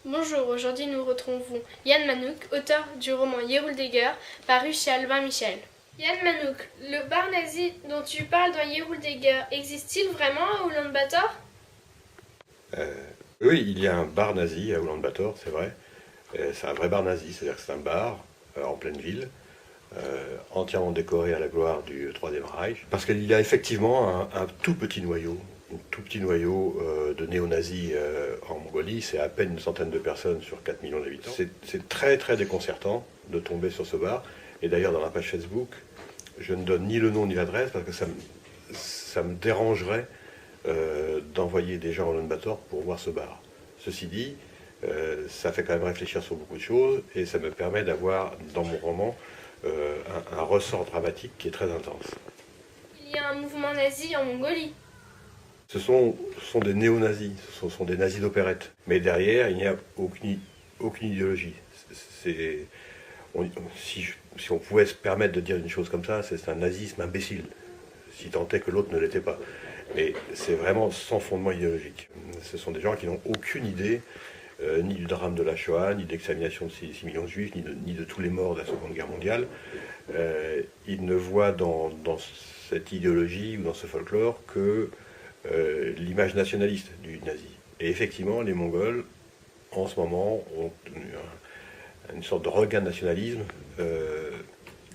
Bonjour, aujourd'hui nous retrouvons Yann Manouk, auteur du roman Yerouldegger, paru chez Albin Michel. Yann Manouk, le bar nazi dont tu parles dans Yerouldegger existe-t-il vraiment à Oulan-Bator? Oui, il y a un bar nazi à Oulan-Bator, c'est vrai. C'est un vrai bar nazi, c'est-à-dire que c'est un bar en pleine ville, entièrement décoré à la gloire du Troisième Reich, parce qu'il y a effectivement un tout petit noyau, de néo-nazis en Mongolie. C'est à peine une centaine de personnes sur 4 millions d'habitants. C'est très très déconcertant de tomber sur ce bar. Et d'ailleurs, dans la page Facebook, je ne donne ni le nom ni l'adresse parce que ça me dérangerait d'envoyer des gens à Ulaanbaatar pour voir ce bar. Ceci dit, ça fait quand même réfléchir sur beaucoup de choses et ça me permet d'avoir dans mon roman un ressort dramatique qui est très intense. Il y a un mouvement nazi en Mongolie. Ce sont des néo-nazis, ce sont des nazis d'opérette. Mais derrière, il n'y a aucune idéologie. Si on pouvait se permettre de dire une chose comme ça, c'est un nazisme imbécile, si tant est que l'autre ne l'était pas. Mais c'est vraiment sans fondement idéologique. Ce sont des gens qui n'ont aucune idée ni du drame de la Shoah, ni de l'extermination de 6 millions de juifs, ni de tous les morts de la Seconde Guerre mondiale. Ils ne voient dans cette idéologie ou dans ce folklore que l'image nationaliste du nazi. Et effectivement, les Mongols, en ce moment, ont une sorte de regain de nationalisme,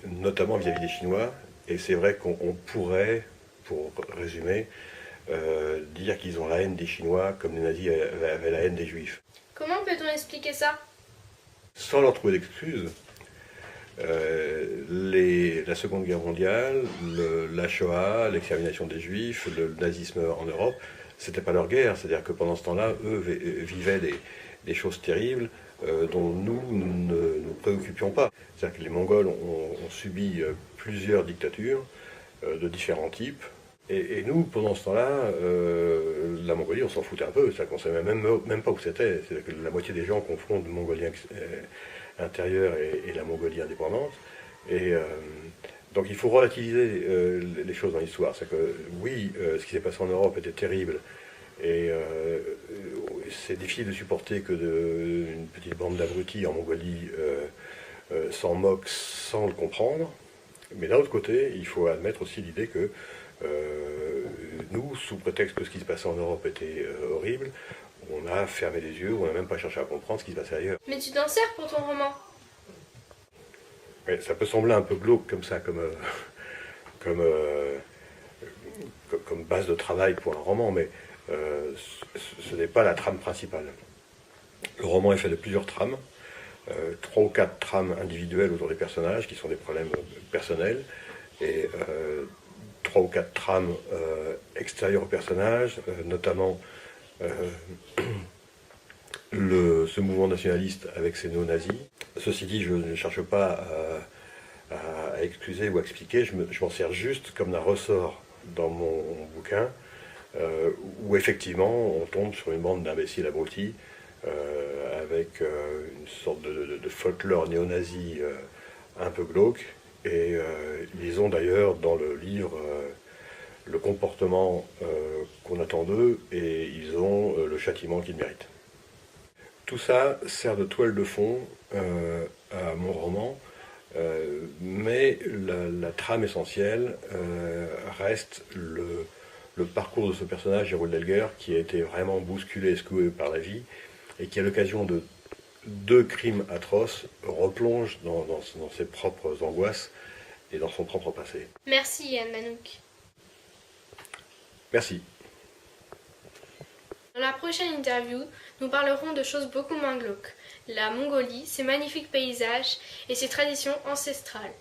notamment vis-à-vis des Chinois. Et c'est vrai qu'on pourrait, pour résumer, dire qu'ils ont la haine des Chinois comme les nazis avaient la haine des Juifs. Comment peut-on expliquer ça? Sans leur trouver d'excuses, la Seconde Guerre mondiale, la Shoah, l'extermination des Juifs, le nazisme en Europe, c'était pas leur guerre. C'est-à-dire que pendant ce temps-là, eux vivaient des choses terribles dont nous ne nous préoccupions pas. C'est-à-dire que les Mongols ont subi plusieurs dictatures de différents types. Et nous, pendant ce temps-là, la Mongolie, on s'en foutait un peu. C'est-à-dire qu'on ne savait même pas où c'était. C'est-à-dire que la moitié des gens confondent le Mongolien intérieur et la Mongolie indépendante. Et donc il faut relativiser les choses dans l'histoire. C'est que oui, ce qui s'est passé en Europe était terrible. Et c'est difficile de supporter que une petite bande d'abrutis en Mongolie s'en moque sans le comprendre. Mais d'un autre côté, il faut admettre aussi l'idée que nous, sous prétexte que ce qui se passait en Europe était horrible, on a fermé les yeux, on n'a même pas cherché à comprendre ce qui se passait ailleurs. Mais tu t'en sers pour ton roman. Mais ça peut sembler un peu glauque comme ça, comme base de travail pour un roman, mais ce n'est pas la trame principale. Le roman est fait de plusieurs trames, 3 ou 4 trames individuelles autour des personnages qui sont des problèmes personnels, et 3 ou 4 trames extérieures aux personnages, notamment ce mouvement nationaliste avec ses néo-nazis. Ceci dit, je ne cherche pas à excuser ou à expliquer, je m'en sers juste comme d'un ressort dans mon bouquin, où effectivement on tombe sur une bande d'imbéciles abrutis, avec une sorte de folklore néo-nazi un peu glauque, et ils ont d'ailleurs dans le livre le comportement qu'on attend d'eux, et ils ont le châtiment qu'ils méritent. Tout ça sert de toile de fond à mon roman, mais la trame essentielle reste le parcours de ce personnage, Yerouldegger, qui a été vraiment bousculé et secoué par la vie, et qui, à l'occasion de 2 crimes atroces, replonge dans ses propres angoisses et dans son propre passé. Merci Yann Manouk. Merci. Dans la prochaine interview, nous parlerons de choses beaucoup moins glauques. La Mongolie, ses magnifiques paysages et ses traditions ancestrales.